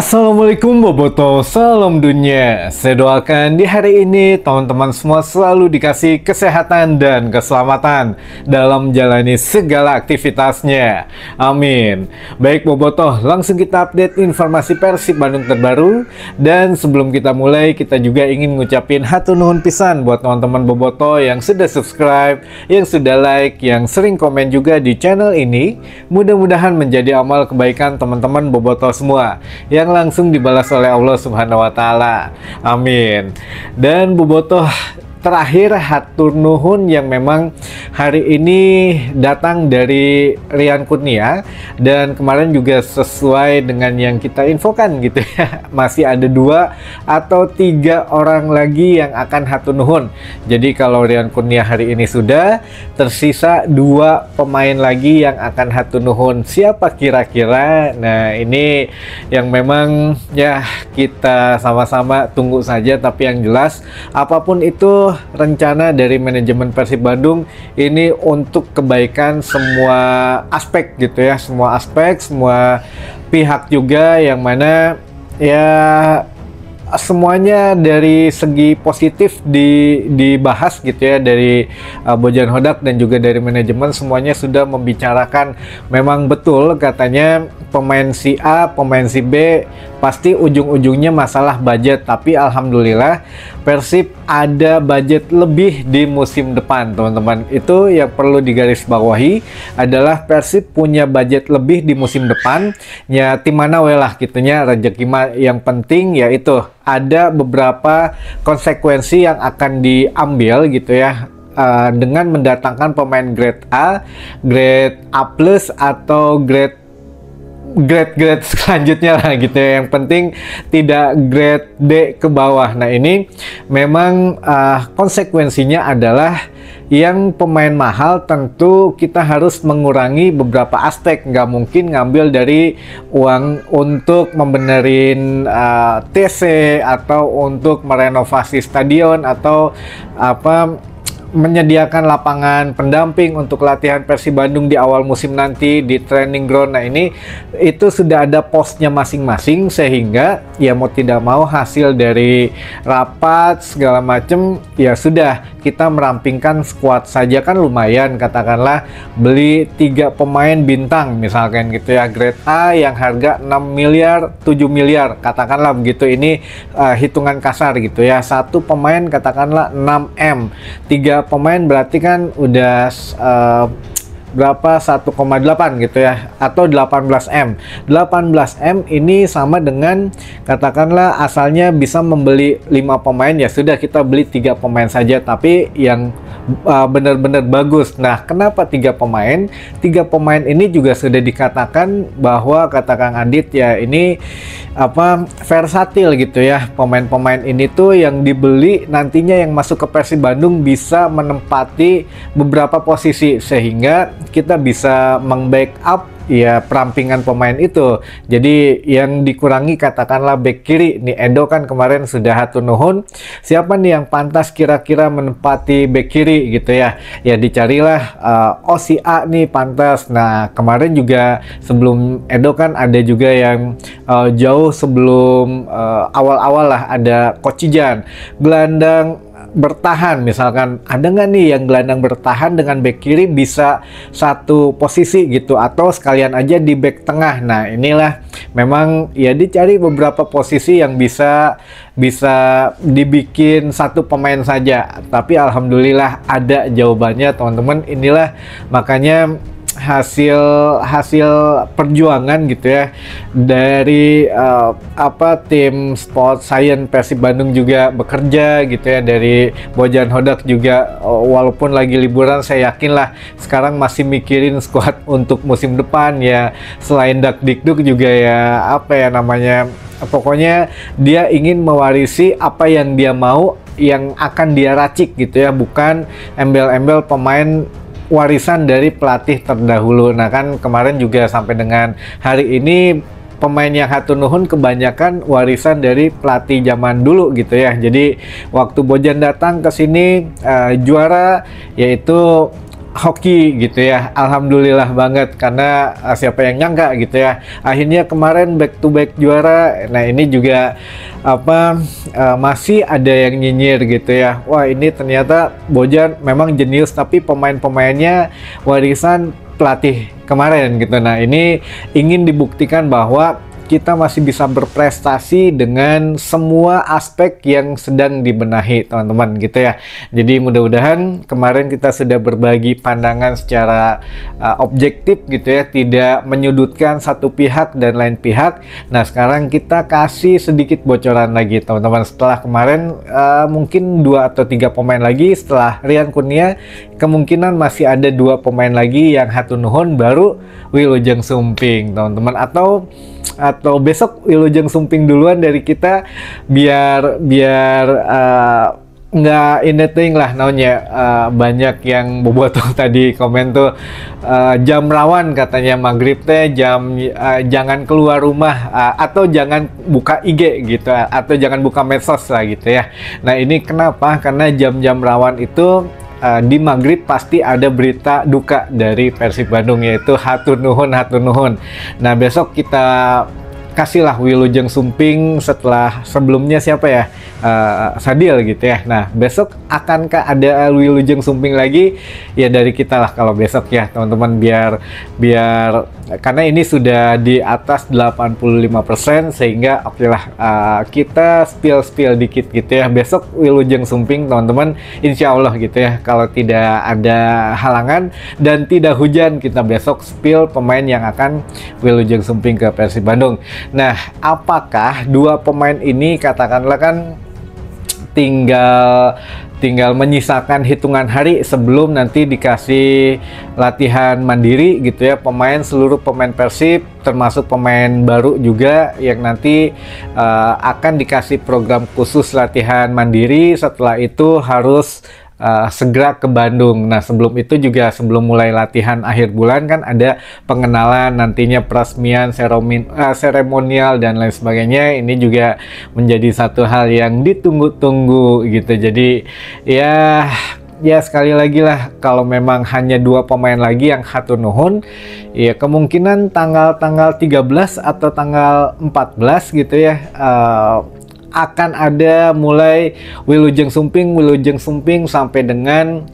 Assalamualaikum Boboto, salam dunia. Saya doakan di hari ini teman-teman semua selalu dikasih kesehatan dan keselamatan dalam menjalani segala aktivitasnya. Amin. Baik Boboto, langsung kita update informasi Persib Bandung terbaru. Dan sebelum kita mulai, kita juga ingin ngucapin hatur nuhun pisan buat teman-teman Boboto yang sudah subscribe, yang sudah like, yang sering komen juga di channel ini. Mudah-mudahan menjadi amal kebaikan teman-teman Boboto semua yang langsung dibalas oleh Allah Subhanahu wa Ta'ala. Amin. Dan Bobotoh, terakhir hatur nuhun yang memang hari ini datang dari Rian Kurnia, dan kemarin juga sesuai dengan yang kita infokan gitu ya, masih ada 2 atau 3 orang lagi yang akan hatur nuhun. Jadi kalau Rian Kurnia hari ini sudah, tersisa 2 pemain lagi yang akan hatur nuhun. Siapa kira-kira? Nah, ini yang memang ya kita sama-sama tunggu saja, tapi yang jelas apapun itu rencana dari manajemen Persib Bandung ini untuk kebaikan semua aspek gitu ya, semua aspek, semua pihak juga, yang mana ya semuanya dari segi positif dibahas gitu ya, dari Bojan Hodak dan juga dari manajemen, semuanya sudah membicarakan. Memang betul katanya pemain si A, pemain si B pasti ujung-ujungnya masalah budget, tapi alhamdulillah Persib ada budget lebih di musim depan, teman-teman. Itu yang perlu digarisbawahi adalah Persib punya budget lebih di musim depan. Ya tim mana welah gitunya, rezeki yang penting yaitu ada beberapa konsekuensi yang akan diambil gitu ya, dengan mendatangkan pemain grade A, grade A+, atau grade selanjutnya lah gitu ya. Yang penting tidak grade D ke bawah. Nah ini memang konsekuensinya adalah yang pemain mahal tentu kita harus mengurangi beberapa aspek. Nggak mungkin ngambil dari uang untuk membenerin TC atau untuk merenovasi stadion atau apa, menyediakan lapangan pendamping untuk latihan Persib Bandung di awal musim nanti di training ground. Nah ini itu sudah ada posnya masing-masing, sehingga ya mau tidak mau hasil dari rapat segala macem ya sudah, kita merampingkan skuad saja kan lumayan. Katakanlah beli 3 pemain bintang misalkan gitu ya, grade A yang harga 6 miliar 7 miliar katakanlah begitu. Ini hitungan kasar gitu ya. 1 pemain katakanlah 6M, 3 pemain berarti kan udah berapa, 1,8 gitu ya, atau 18M. 18M ini sama dengan katakanlah asalnya bisa membeli 5 pemain, ya sudah kita beli 3 pemain saja tapi yang benar-benar bagus. Nah, kenapa 3 pemain? 3 pemain ini juga sudah dikatakan bahwa kata Kang Adit ya, ini apa, versatil gitu ya. Pemain-pemain ini tuh yang dibeli nantinya yang masuk ke Persib Bandung bisa menempati beberapa posisi, sehingga kita bisa meng-backup ya perampingan pemain itu. Jadi yang dikurangi katakanlah back kiri. Nih Edo kan kemarin sudah hatur nuhun, siapa nih yang pantas kira-kira menempati back kiri gitu ya. Ya dicarilah oh si A nih pantas. Nah kemarin juga sebelum Edo kan ada juga yang jauh sebelum awal-awal lah, ada Kocijan, gelandang bertahan misalkan. Ada nggak nih yang gelandang bertahan dengan back kiri bisa satu posisi gitu, atau sekalian aja di back tengah. Nah inilah memang ya dicari beberapa posisi yang bisa dibikin satu pemain saja, tapi alhamdulillah ada jawabannya teman-teman. Inilah makanya hasil perjuangan gitu ya dari tim Sport Science Persib Bandung juga bekerja gitu ya, dari Bojan Hodak juga walaupun lagi liburan saya yakin lah sekarang masih mikirin skuad untuk musim depan ya. Selain Dakdikduk juga ya apa ya namanya, pokoknya dia ingin mewarisi apa yang dia mau, yang akan dia racik gitu ya, bukan embel-embel pemain warisan dari pelatih terdahulu. Nah kan kemarin juga sampai dengan hari ini pemain yang hatur nuhun kebanyakan warisan dari pelatih zaman dulu gitu ya. Jadi waktu Bojan datang ke sini juara, yaitu hoki gitu ya. Alhamdulillah banget karena siapa yang nyangka gitu ya. Akhirnya kemarin back to back juara. Nah, ini juga masih ada yang nyinyir gitu ya. Wah, ini ternyata Bojan memang jenius tapi pemain-pemainnya warisan pelatih kemarin gitu. Nah, ini ingin dibuktikan bahwa kita masih bisa berprestasi dengan semua aspek yang sedang dibenahi teman-teman gitu ya. Jadi mudah-mudahan kemarin kita sudah berbagi pandangan secara objektif gitu ya, tidak menyudutkan satu pihak dan lain pihak. Nah, sekarang kita kasih sedikit bocoran lagi teman-teman. Setelah kemarin mungkin 2 atau 3 pemain lagi setelah Rian Kurnia, kemungkinan masih ada 2 pemain lagi yang hatur nuhun baru Wilujeng Sumping teman-teman, atau besok Wilujeng Sumping duluan dari kita biar nggak ini lah namanya. Banyak yang bobotoh tadi komen tuh jam rawan katanya maghrib teh jangan keluar rumah atau jangan buka IG gitu atau jangan buka medsos lah gitu ya. Nah, ini kenapa? Karena jam-jam rawan itu di maghrib pasti ada berita duka dari Persib Bandung, yaitu hatur nuhun. Nah, besok kita kasihlah Wilujeng Sumping sebelumnya siapa ya, Sadil gitu ya. Nah, besok akankah ada Wilujeng Sumping lagi? Ya dari kita lah kalau besok ya teman-teman, biar karena ini sudah di atas 85% sehingga oke lah, kita spill dikit gitu ya. Besok Wilujeng Sumping teman-teman, insya Allah gitu ya, kalau tidak ada halangan dan tidak hujan, kita besok spill pemain yang akan Wilujeng Sumping ke Persib Bandung. Nah, apakah 2 pemain ini katakanlah kan tinggal menyisakan hitungan hari sebelum nanti dikasih latihan mandiri gitu ya, seluruh pemain Persib termasuk pemain baru juga yang nanti akan dikasih program khusus latihan mandiri. Setelah itu harus segera ke Bandung. Nah, sebelum itu juga, sebelum mulai latihan akhir bulan kan ada pengenalan, nantinya peresmian, seremonial dan lain sebagainya. Ini juga menjadi satu hal yang ditunggu-tunggu gitu. Jadi ya sekali lagi lah, kalau memang hanya 2 pemain lagi yang hatur nuhun, ya kemungkinan tanggal 13 atau tanggal 14 gitu ya, akan ada mulai Wilujeng Sumping sampai dengan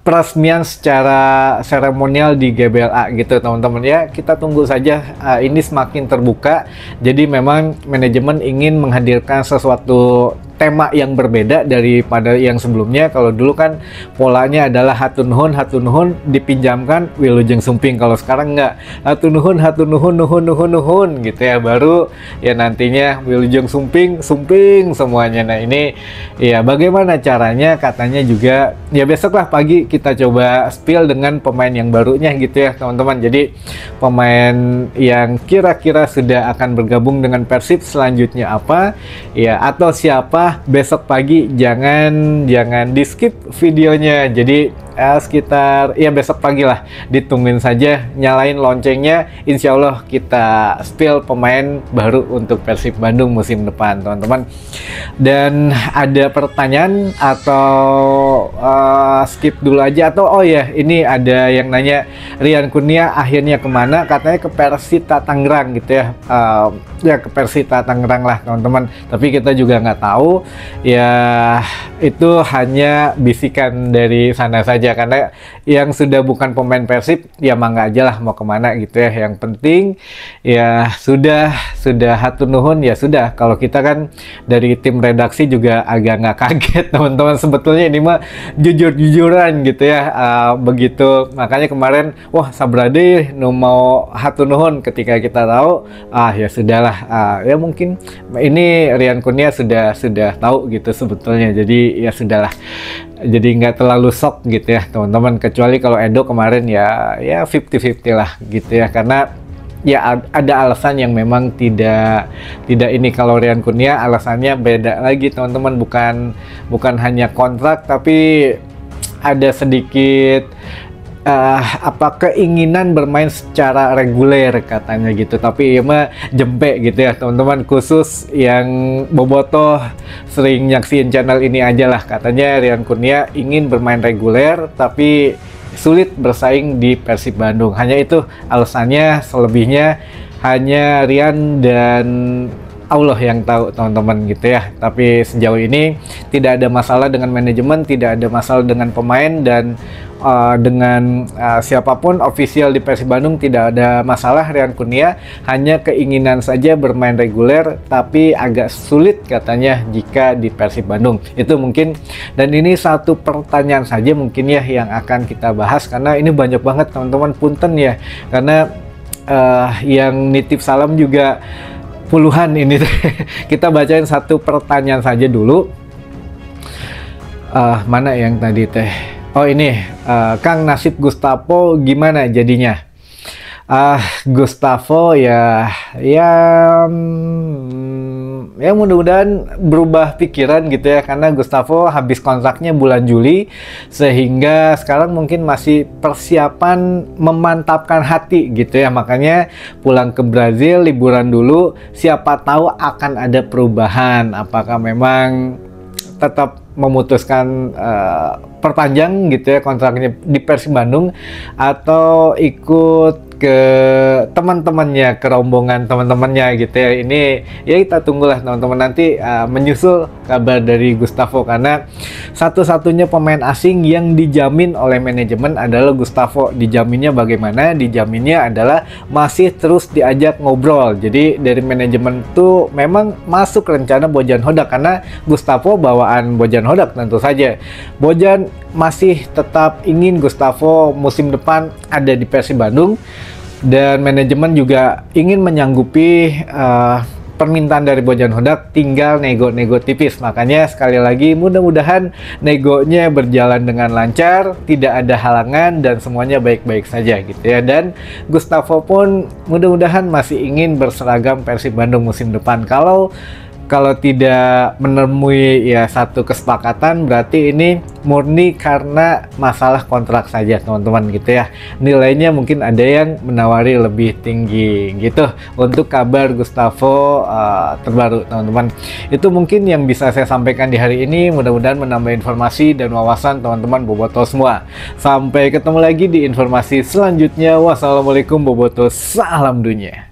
peresmian secara seremonial di GBLA gitu teman-teman ya. Kita tunggu saja, ini semakin terbuka. Jadi memang manajemen ingin menghadirkan sesuatu tema yang berbeda daripada yang sebelumnya. Kalau dulu kan polanya adalah hatur nuhun dipinjamkan Wilujeng Sumping. Kalau sekarang enggak, hatur nuhun gitu ya, baru ya nantinya Wilujeng Sumping semuanya. Nah, ini ya bagaimana caranya, katanya juga ya besok lah pagi kita coba spill dengan pemain yang barunya gitu ya teman-teman. Jadi pemain yang kira-kira sudah akan bergabung dengan Persib selanjutnya apa ya, atau siapa, besok pagi jangan di skip videonya. Jadi sekitar ya besok pagi lah, ditungguin saja, nyalain loncengnya, insya Allah kita spill pemain baru untuk Persib Bandung musim depan teman-teman. Dan ada pertanyaan atau skip dulu aja, atau oh ya, ini ada yang nanya Rian Kurnia akhirnya kemana? Katanya ke Persita Tangerang gitu ya. Ya ke Persita Tangerang lah teman-teman, tapi kita juga nggak tahu ya, itu hanya bisikan dari sana saja, karena yang sudah bukan pemain Persib ya mangga aja lah mau kemana gitu ya. Yang penting ya sudah hatur nuhun ya sudah. Kalau kita kan dari tim redaksi juga agak nggak kaget teman-teman, sebetulnya ini mah jujur-jujuran gitu ya. Begitu makanya kemarin wah sabrade nu mau hatur nuhun, ketika kita tahu ya sudahlah, ya mungkin ini Rian Kurnia sudah tahu gitu sebetulnya. Jadi ya sudahlah, jadi nggak terlalu shock gitu ya teman-teman. Kecuali kalau Edo kemarin ya 50-50 lah gitu ya, karena ya ada alasan yang memang tidak ini. Kalau Rian Kurnia alasannya beda lagi teman-teman, bukan hanya kontrak, tapi ada sedikit keinginan bermain secara reguler katanya gitu. Tapi ya mah jempe gitu ya teman-teman, khusus yang bobotoh sering nyaksiin channel ini aja lah, katanya Rian Kurnia ingin bermain reguler tapi sulit bersaing di Persib Bandung. Hanya itu alasannya, selebihnya hanya Rian dan Allah yang tahu teman-teman gitu ya. Tapi sejauh ini tidak ada masalah dengan manajemen, tidak ada masalah dengan pemain, dan dengan siapapun official di Persib Bandung tidak ada masalah. Rian Kurnia hanya keinginan saja bermain reguler, tapi agak sulit katanya jika di Persib Bandung. Itu mungkin, dan ini satu pertanyaan saja mungkin ya yang akan kita bahas, karena ini banyak banget teman-teman, punten ya, karena yang nitip salam juga puluhan ini. Kita bacain satu pertanyaan saja dulu. Mana yang tadi teh? Oh ini, Kang, nasib Gustavo gimana jadinya? Gustavo ya mudah-mudahan berubah pikiran gitu ya, karena Gustavo habis kontraknya bulan Juli, sehingga sekarang mungkin masih persiapan memantapkan hati gitu ya, makanya pulang ke Brazil liburan dulu, siapa tahu akan ada perubahan, apakah memang tetap memutuskan perpanjang gitu ya kontraknya di Persib Bandung, atau ikut ke teman-temannya, ke rombongan teman-temannya gitu ya. Ini ya kita tunggulah teman-teman, nanti menyusul kabar dari Gustavo, karena satu-satunya pemain asing yang dijamin oleh manajemen adalah Gustavo. Dijaminnya bagaimana? Dijaminnya adalah masih terus diajak ngobrol. Jadi dari manajemen tuh memang masuk rencana Bojan Hodak, karena Gustavo bawaan Bojan Hodak tentu saja. Bojan masih tetap ingin Gustavo musim depan ada di Persib Bandung, dan manajemen juga ingin menyanggupi permintaan dari Bojan Hodak, tinggal nego-nego tipis. Makanya sekali lagi mudah-mudahan negonya berjalan dengan lancar, tidak ada halangan, dan semuanya baik-baik saja gitu ya. Dan Gustavo pun mudah-mudahan masih ingin berseragam Persib Bandung musim depan. Kalau tidak menemui ya satu kesepakatan, berarti ini murni karena masalah kontrak saja teman-teman gitu ya. Nilainya mungkin ada yang menawari lebih tinggi gitu. Untuk kabar Gustavo terbaru teman-teman, itu mungkin yang bisa saya sampaikan di hari ini. Mudah-mudahan menambah informasi dan wawasan teman-teman Boboto semua. Sampai ketemu lagi di informasi selanjutnya. Wassalamualaikum Boboto, salam dunia.